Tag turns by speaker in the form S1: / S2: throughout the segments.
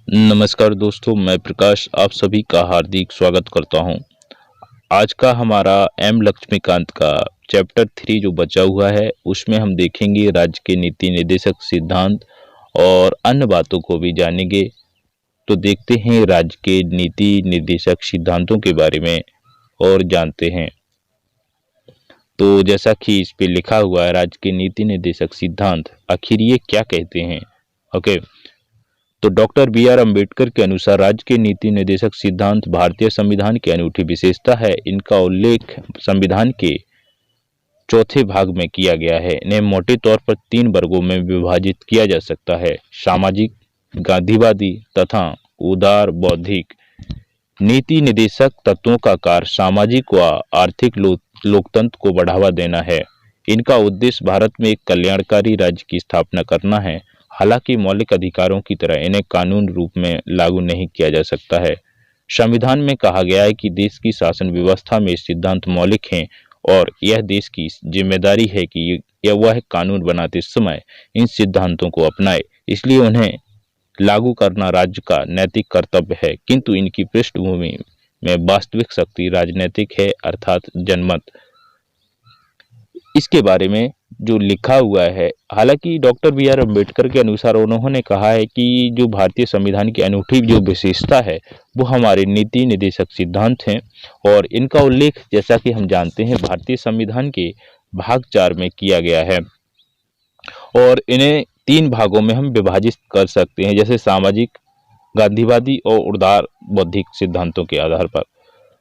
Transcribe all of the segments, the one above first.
S1: नमस्कार दोस्तों, मैं प्रकाश आप सभी का हार्दिक स्वागत करता हूं। आज का हमारा एम लक्ष्मीकांत का चैप्टर 3 जो बचा हुआ है उसमें हम देखेंगे राज्य के नीति निर्देशक सिद्धांत और अन्य बातों को भी जानेंगे। तो देखते हैं राज्य के नीति निर्देशक सिद्धांतों के बारे में और जानते हैं। तो जैसा कि इस पे लिखा हुआ है, राज्य के नीति निर्देशक सिद्धांत आखिर ये क्या कहते हैं। ओके, तो डॉक्टर बी.आर. अम्बेडकर के अनुसार राज्य के नीति निर्देशक सिद्धांत भारतीय संविधान की अनूठी विशेषता है। इनका उल्लेख संविधान के चौथे भाग में किया गया है। इन्हें मोटे तौर पर 3 वर्गों में विभाजित किया जा सकता है: सामाजिक, गांधीवादी तथा उदार बौद्धिक। नीति निर्देशक तत्वों का कार्य सामाजिक व आर्थिक लोकतंत्र को बढ़ावा देना है। इनका उद्देश्य भारत में एक कल्याणकारी राज्य की स्थापना करना है। हालांकि मौलिक अधिकारों की तरह इन्हें कानून रूप में लागू नहीं किया जा सकता है। संविधान में कहा गया है कि देश की शासन व्यवस्था में सिद्धांत मौलिक हैं और यह देश की जिम्मेदारी है कि यह वह कानून बनाते समय इन सिद्धांतों को अपनाए। इसलिए उन्हें लागू करना राज्य का नैतिक कर्तव्य है, किंतु इनकी पृष्ठभूमि में वास्तविक शक्ति राजनीतिक है, अर्थात जनमत। इसके बारे में जो लिखा हुआ है, हालांकि डॉक्टर बी.आर. अम्बेडकर के अनुसार उन्होंने कहा है कि जो भारतीय संविधान की अनूठी जो विशेषता है वो हमारे नीति निर्देशक सिद्धांत हैं और इनका उल्लेख, जैसा कि हम जानते हैं, भारतीय संविधान के भाग 4 में किया गया है और इन्हें 3 भागों में हम विभाजित कर सकते हैं, जैसे सामाजिक, गांधीवादी और उदार बौद्धिक सिद्धांतों के आधार पर।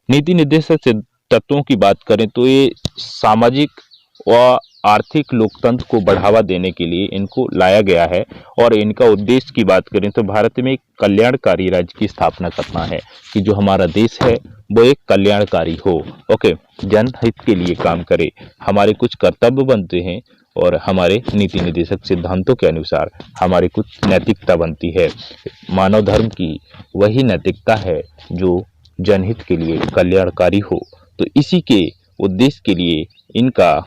S1: नीति निर्देशक तत्वों की बात करें तो ये सामाजिक व आर्थिक लोकतंत्र को बढ़ावा देने के लिए इनको लाया गया है और इनका उद्देश्य की बात करें तो भारत में एक कल्याणकारी राज्य की स्थापना करना है, कि जो हमारा देश है वो एक कल्याणकारी हो। ओके, जनहित के लिए काम करे। हमारे कुछ कर्तव्य बनते हैं और हमारे नीति निर्देशक सिद्धांतों के अनुसार हमारी कुछ नैतिकता बनती है। मानव धर्म की वही नैतिकता है जो जनहित के लिए कल्याणकारी हो। तो इसी के उद्देश्य के लिए इनका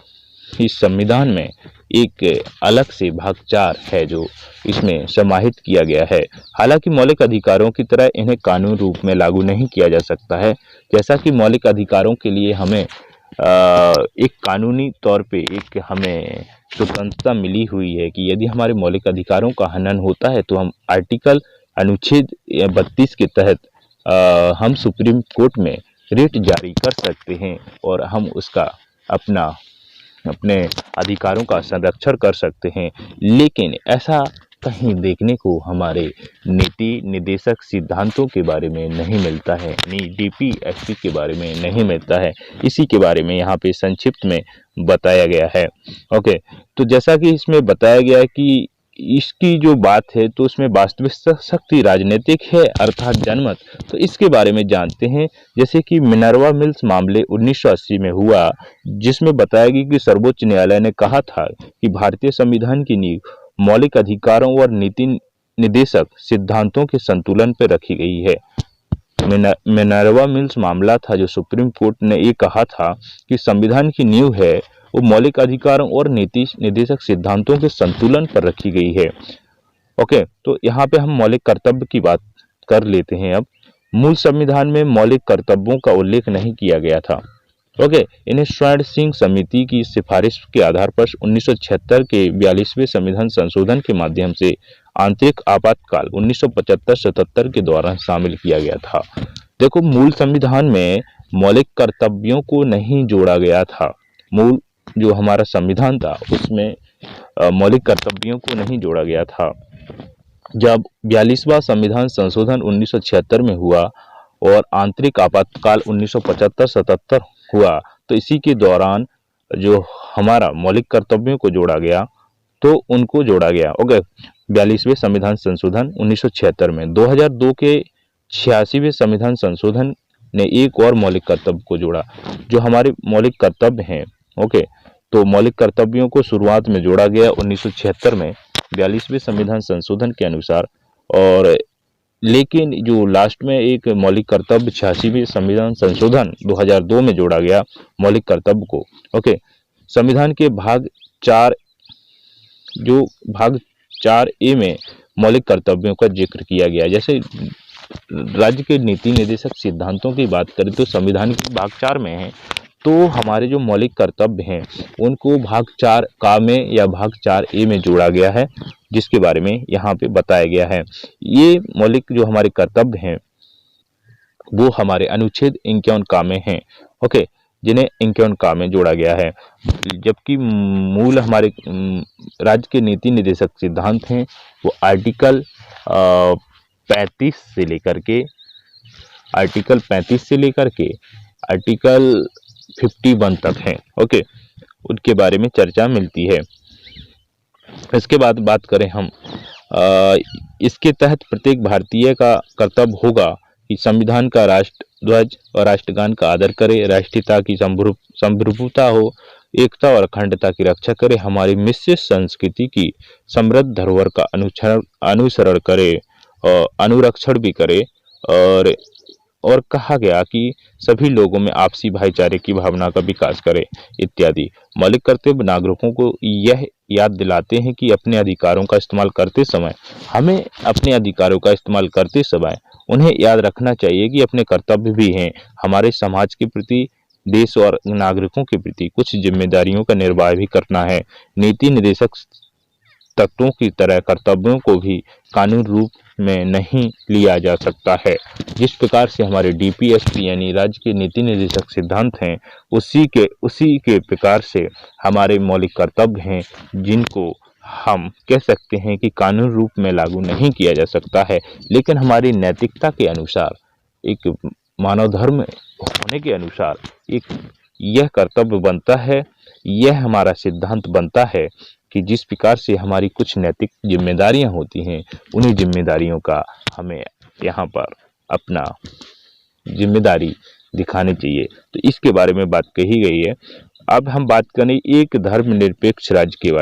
S1: इस संविधान में एक अलग से भाग 4 है जो इसमें समाहित किया गया है। हालांकि मौलिक अधिकारों की तरह इन्हें कानून रूप में लागू नहीं किया जा सकता है। जैसा कि मौलिक अधिकारों के लिए हमें एक कानूनी तौर पे एक हमें स्वतंत्रता मिली हुई है कि यदि हमारे मौलिक अधिकारों का हनन होता है तो हम आर्टिकल अनुच्छेद 32 के तहत हम सुप्रीम कोर्ट में रिट जारी कर सकते हैं और हम उसका अपने अधिकारों का संरक्षण कर सकते हैं। लेकिन ऐसा कहीं देखने को हमारे नीति निर्देशक सिद्धांतों के बारे में नहीं मिलता है, डीपीएसपी के बारे में नहीं मिलता है। इसी के बारे में यहाँ पे संक्षिप्त में बताया गया है। ओके, तो जैसा कि इसमें बताया गया है कि इसकी जो बात है तो उसमें वास्तविक शक्ति राजनीतिक है, अर्थात जनमत। तो इसके बारे में जानते हैं, जैसे कि मिनर्वा मिल्स मामले 1980 में हुआ, जिसमें बताया गया कि सर्वोच्च न्यायालय ने कहा था कि भारतीय संविधान की नींव मौलिक अधिकारों और नीति निर्देशक सिद्धांतों के संतुलन पर रखी गई है। मिनर्वा मिल्स मामला था जो सुप्रीम कोर्ट ने ये कहा था कि संविधान की नींव है वो मौलिक अधिकारों और नीति निर्देशक सिद्धांतों के संतुलन पर रखी गई है। ओके, तो यहाँ पे हम मौलिक कर्तव्य की बात कर लेते हैं। अब मूल संविधान में मौलिक कर्तव्यों का उल्लेख नहीं किया गया था। ओके, इन्हें स्वर्ण सिंह समिति की सिफारिश के आधार पर 1976 के 42वें संविधान संशोधन के माध्यम से आंतरिक आपातकाल 1975-77 के दौरान शामिल किया गया था। देखो, मूल संविधान में मौलिक कर्तव्यों को नहीं जोड़ा गया था। मूल जो हमारा संविधान था उसमें मौलिक कर्तव्यों को नहीं जोड़ा गया था। जब 42वां संविधान संशोधन 1976 में हुआ और आंतरिक आपातकाल 1975-77 हुआ, तो इसी के दौरान जो हमारा मौलिक कर्तव्यों को जोड़ा गया तो उनको जोड़ा गया। ओके, 42वें संविधान संशोधन 1976 में 2002 के 86वें संविधान संशोधन ने एक और मौलिक कर्तव्य को जोड़ा, जो हमारे मौलिक कर्तव्य हैं। ओके, तो मौलिक कर्तव्यों को शुरुआत में जोड़ा गया 1976 में 42वें संविधान संशोधन के अनुसार, और लेकिन जो लास्ट में एक मौलिक कर्तव्य 86वें संविधान संशोधन 2002 में जोड़ा गया मौलिक कर्तव्य को। ओके, संविधान के भाग 4 जो भाग 4A में मौलिक कर्तव्यों का जिक्र किया गया। जैसे राज्य के नीति निर्देशक सिद्धांतों की बात करें तो संविधान के भाग 4 में है, तो हमारे जो मौलिक कर्तव्य हैं उनको भाग 4 का में या भाग 4 ए में जोड़ा गया है, जिसके बारे में यहाँ पे बताया गया है। ये मौलिक जो हमारे कर्तव्य हैं वो हमारे अनुच्छेद 51 का में हैं, ओके, जिन्हें 51 का में जोड़ा गया है। जबकि मूल हमारे राज्य के नीति निर्देशक सिद्धांत हैं वो आर्टिकल 35 से लेकर के आर्टिकल 51 तक हैं, ओके, उनके बारे में चर्चा मिलती है। इसके बाद बात करें हम, इसके तहत प्रत्येक भारतीय का कर्तव्य होगा कि संविधान का राष्ट्र ध्वज और राष्ट्रगान का आदर करे, राष्ट्रीयता की संप्रभुता हो, एकता और अखंडता की रक्षा करे, हमारी मिश्रित संस्कृति की समृद्ध धरोहर का अनुसरण करे और अनुरक्षण भी करे, और कहा गया कि सभी लोगों में आपसी भाईचारे की भावना का विकास करे इत्यादि। मौलिक कर्तव्य नागरिकों को यह याद दिलाते हैं कि अपने अधिकारों का इस्तेमाल करते समय उन्हें याद रखना चाहिए कि अपने कर्तव्य भी हैं। हमारे समाज के प्रति, देश और नागरिकों के प्रति कुछ जिम्मेदारियों का निर्वाह भी करना है। नीति निर्देशक तत्वों की तरह कर्तव्यों को भी कानून रूप में नहीं लिया जा सकता है। जिस प्रकार से हमारे डीपीएसपी यानी राज्य के नीति निर्देशक सिद्धांत हैं, उसी के प्रकार से हमारे मौलिक कर्तव्य हैं, जिनको हम कह सकते हैं कि कानून रूप में लागू नहीं किया जा सकता है, लेकिन हमारी नैतिकता के अनुसार, एक मानव धर्म होने के अनुसार एक यह कर्तव्य बनता है, यह हमारा सिद्धांत बनता है कि जिस प्रकार से हमारी कुछ नैतिक जिम्मेदारियां होती हैं, उन्हीं जिम्मेदारियों का हमें यहाँ पर अपना जिम्मेदारी दिखानी चाहिए। तो इसके बारे में बात कही गई है। अब हम बात करें एक धर्मनिरपेक्ष राज्य के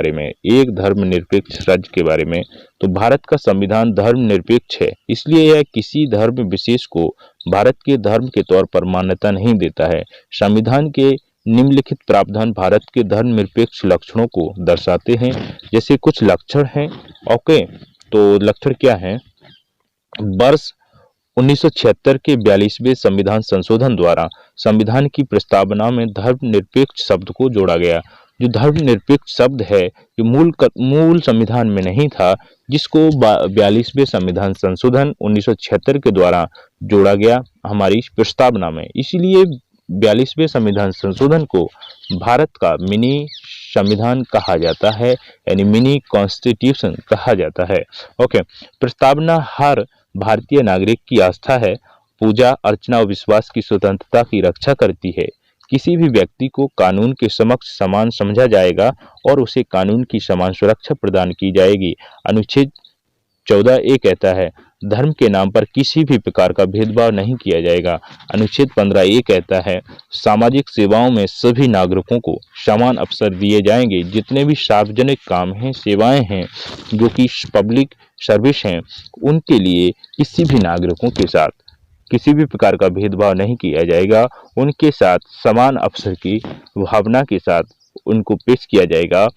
S1: बारे में। तो भारत का संविधान धर्मनिरपेक्ष है, इसलिए यह किसी धर्म विशेष को भारत के धर्म के तौर पर मान्यता नहीं देता है। संविधान के निम्नलिखित प्रावधान भारत के धर्मनिरपेक्ष लक्षणों को दर्शाते हैं। जैसे कुछ लक्षण हैं, ओके, तो लक्षण क्या हैं? वर्ष 1976 के 42वें संविधान संशोधन द्वारा संविधान की प्रस्तावना में धर्मनिरपेक्ष शब्द को जोड़ा गया। जो धर्मनिरपेक्ष शब्द है, ये मूल संविधान में नहीं था, जिसको 42वें संविधान संशोधन 1976 के द्वारा जोड़ा गया हमारी प्रस्तावना में। इसीलिए 42वें संविधान संशोधन को भारत का मिनी संविधान कहा जाता है, यानी मिनी कॉन्स्टिट्यूशन कहा जाता है। ओके, प्रस्तावना हर भारतीय नागरिक की आस्था है, पूजा अर्चना और विश्वास की स्वतंत्रता की रक्षा करती है। किसी भी व्यक्ति को कानून के समक्ष समान समझा जाएगा और उसे कानून की समान सुरक्षा प्रदान की जाएगी। अनुच्छेद 14A कहता है, धर्म के नाम पर किसी भी प्रकार का भेदभाव नहीं किया जाएगा। अनुच्छेद 15A कहता है, सामाजिक सेवाओं में सभी नागरिकों को समान अवसर दिए जाएंगे। जितने भी सार्वजनिक काम हैं, सेवाएं हैं, जो कि पब्लिक सर्विस हैं, उनके लिए किसी भी नागरिकों के साथ किसी भी प्रकार का भेदभाव नहीं किया जाएगा। उनके साथ समान अवसर की भावना के साथ उनको पेश किया जाएगा।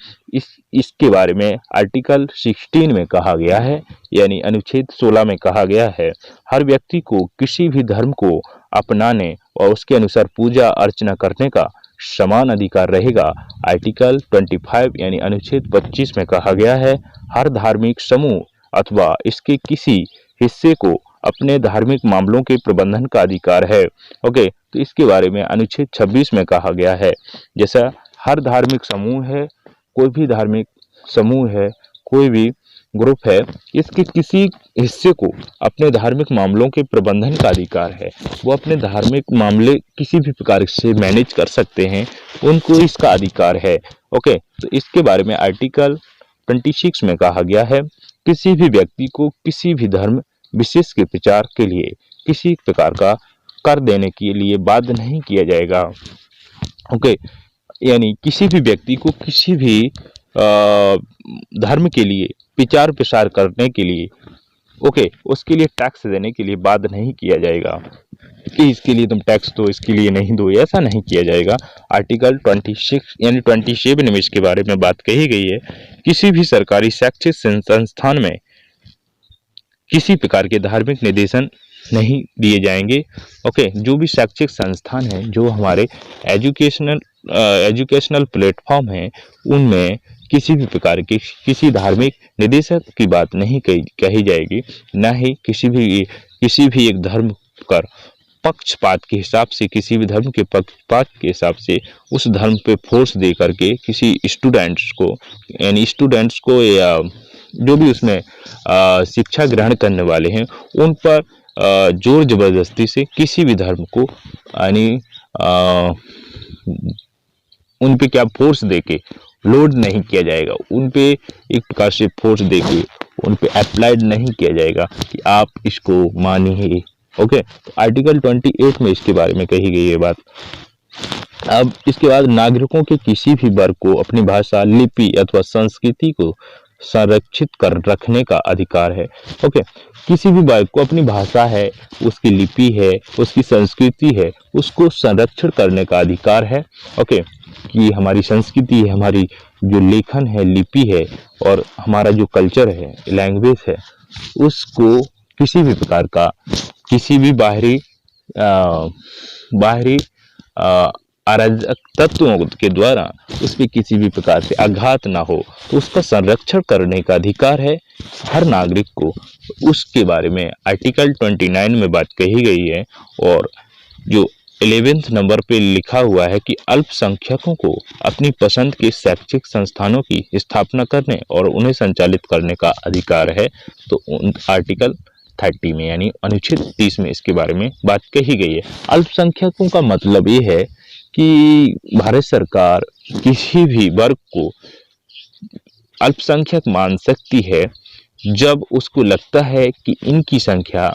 S1: इसके बारे में आर्टिकल 16 में कहा गया है, यानी अनुच्छेद 16 में कहा गया है, हर व्यक्ति को किसी भी धर्म को अपनाने और उसके अनुसार पूजा अर्चना करने का समान अधिकार रहेगा। आर्टिकल 25 यानी अनुच्छेद 25 में कहा गया है, हर धार्मिक समूह अथवा इसके किसी हिस्से को अपने धार्मिक मामलों के प्रबंधन का अधिकार है। ओके, तो इसके बारे में अनुच्छेद 26 में कहा गया है, जैसा हर धार्मिक समूह है, कोई भी धार्मिक समूह है, कोई भी ग्रुप है, इसके किसी हिस्से को अपने धार्मिक मामलों के प्रबंधन का अधिकार है। वो अपने धार्मिक मामले किसी भी प्रकार से मैनेज कर सकते हैं, उनको इसका अधिकार है। ओके, तो इसके बारे में आर्टिकल 26 में कहा गया है, किसी भी व्यक्ति को किसी भी धर्म विशेष के प्रचार के लिए किसी प्रकार का कर देने के लिए बाध्य नहीं किया जाएगा। ओके, यानी किसी भी व्यक्ति को किसी भी धर्म के लिए प्रचार प्रसार करने के लिए, ओके, उसके लिए टैक्स देने के लिए बाध्य नहीं किया जाएगा कि इसके लिए तुम टैक्स दो, इसके लिए नहीं दो, ऐसा नहीं किया जाएगा। आर्टिकल 26 यानी 27 में इसके बारे में बात कही गई है, किसी भी सरकारी शैक्षिक संस्थान में किसी प्रकार के धार्मिक निर्देशन नहीं दिए जाएंगे। ओके, जो भी शैक्षिक संस्थान है, जो हमारे एजुकेशनल प्लेटफॉर्म हैं, उनमें किसी भी प्रकार की किसी धार्मिक निर्देशक की बात नहीं कही जाएगी, ना ही किसी भी एक धर्म पर पक्षपात के हिसाब से, किसी भी धर्म के पक्षपात के हिसाब से उस धर्म पे फोर्स दे करके किसी स्टूडेंट्स को या जो भी उसमें शिक्षा ग्रहण करने वाले हैं उन पर जोर जबरदस्ती से किसी भी धर्म को यानी उन पे क्या फोर्स देके लोड नहीं किया जाएगा, उन पे एक प्रकार से फोर्स देके उन पे अप्लाइड नहीं किया जाएगा कि आप इसको मानिए। ओके, तो आर्टिकल 28 में इसके बारे में कही गई है बात। अब इसके बाद नागरिकों के किसी भी वर्ग को अपनी भाषा, लिपि अथवा संस्कृति को संरक्षित कर रखने का अधिकार है। ओके, किसी भी वर्ग को अपनी भाषा है, उसकी लिपि है, उसकी संस्कृति है, उसको संरक्षण करने का अधिकार है। ओके, कि हमारी संस्कृति है, हमारी जो लेखन है, लिपि है और हमारा जो कल्चर है, लैंग्वेज है, उसको किसी भी प्रकार का किसी भी बाहरी अराजक तत्वों के द्वारा उस पर किसी भी प्रकार से आघात ना हो, तो उसका संरक्षण करने का अधिकार है हर नागरिक को। उसके बारे में आर्टिकल 29 में बात कही गई है। और जो 11वें नंबर पे लिखा हुआ है कि अल्पसंख्यकों को अपनी पसंद के शैक्षिक संस्थानों की स्थापना करने और उन्हें संचालित करने का अधिकार है। तो आर्टिकल 30 में यानी अनुच्छेद 30 में इसके बारे में बात कही गई है। अल्पसंख्यकों का मतलब ये है कि भारत सरकार किसी भी वर्ग को अल्पसंख्यक मान सकती है जब उसको लगता है कि इनकी संख्या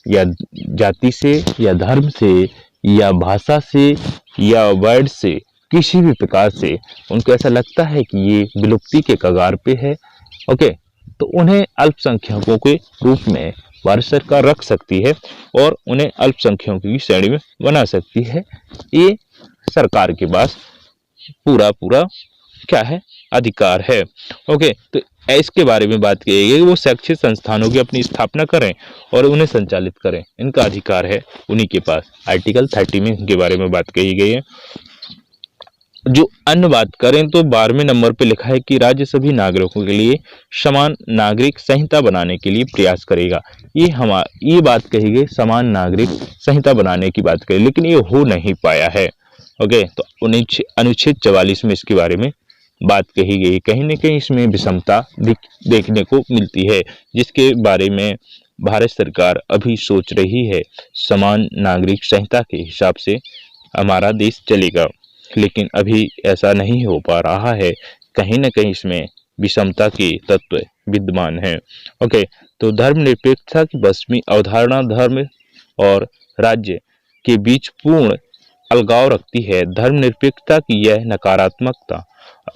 S1: या जाति से या धर्म से या भाषा से या वर्ड से किसी भी प्रकार से उनको ऐसा लगता है कि ये विलुप्ति के कगार पे है। ओके, तो उन्हें अल्पसंख्यकों के रूप में भारत सरकार रख सकती है और उन्हें अल्पसंख्यकों की श्रेणी में बना सकती है। ये सरकार के पास पूरा क्या है, अधिकार है। ओके, तो इसके बारे में बात की गई है कि वो शैक्षिक संस्थानों की अपनी स्थापना करें और उन्हें संचालित करें, इनका अधिकार है उन्हीं के पास। आर्टिकल 30 में इनके बारे में बात कही गई है। जो अन्य बात करें तो 12वें नंबर पे लिखा है कि राज्य सभी नागरिकों के लिए समान नागरिक संहिता बनाने के लिए प्रयास करेगा। ये बात कही गई, समान नागरिक संहिता बनाने की बात कही, लेकिन ये हो नहीं पाया है। ओके, तो अनुच्छेद 44 में इसके बारे में बात कही गई। कहीं न कहीं इसमें विषमता देखने को मिलती है, जिसके बारे में भारत सरकार अभी सोच रही है। समान नागरिक संहिता के हिसाब से हमारा देश चलेगा, लेकिन अभी ऐसा नहीं हो पा रहा है। कहीं न कहीं इसमें विषमता के तत्व विद्यमान हैं। ओके, तो धर्मनिरपेक्षता की पश्चिमी अवधारणा धर्म और राज्य के बीच पूर्ण अलगाव रखती है। धर्मनिरपेक्षता की यह नकारात्मकता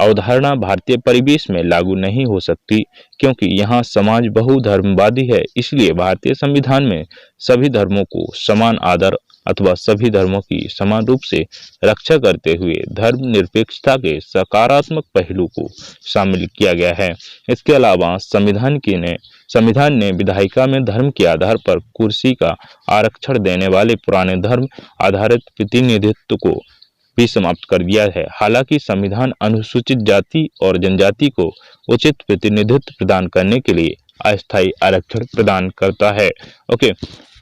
S1: अवधारणा भारतीय परिवेश में लागू नहीं हो सकती, क्योंकि यहाँ समाज बहुधर्मवादी है। इसलिए भारतीय संविधान में सभी धर्मों को समान आदर अथवा सभी धर्मों की समान रूप से रक्षा करते हुए धर्मनिरपेक्षता के सकारात्मक पहलू को शामिल किया गया है। इसके अलावा संविधान ने विधायिका में धर्म के आधार पर कुर्सी का आरक्षण देने वाले पुराने धर्म आधारित प्रतिनिधित्व को भी समाप्त कर दिया है। हालांकि संविधान अनुसूचित जाति और जनजाति को उचित प्रतिनिधित्व प्रदान करने के लिए अस्थायी आरक्षण प्रदान करता है। ओके,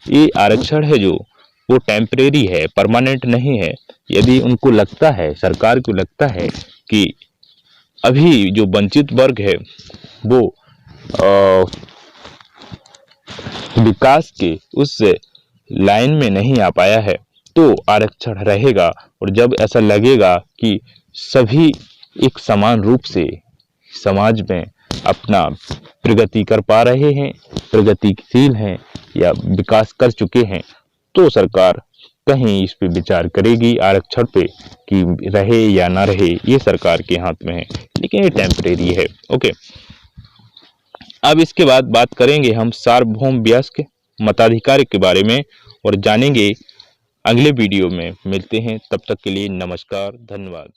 S1: ये आरक्षण है जो वो टेम्परेरी है, परमानेंट नहीं है। यदि उनको लगता है, सरकार को लगता है कि अभी जो वंचित वर्ग है वो विकास के उस लाइन में नहीं आ पाया है, तो आरक्षण रहेगा। और जब ऐसा लगेगा कि सभी एक समान रूप से समाज में अपना प्रगति कर पा रहे हैं, प्रगतिशील हैं या विकास कर चुके हैं, तो सरकार कहीं इस पे विचार करेगी आरक्षण पे कि रहे या ना रहे, ये सरकार के हाथ में है, लेकिन ये टेम्परेरी है। ओके, अब इसके बाद बात करेंगे हम सार्वभौम वयस्क मताधिकार के बारे में और जानेंगे। अगले वीडियो में मिलते हैं, तब तक के लिए नमस्कार, धन्यवाद।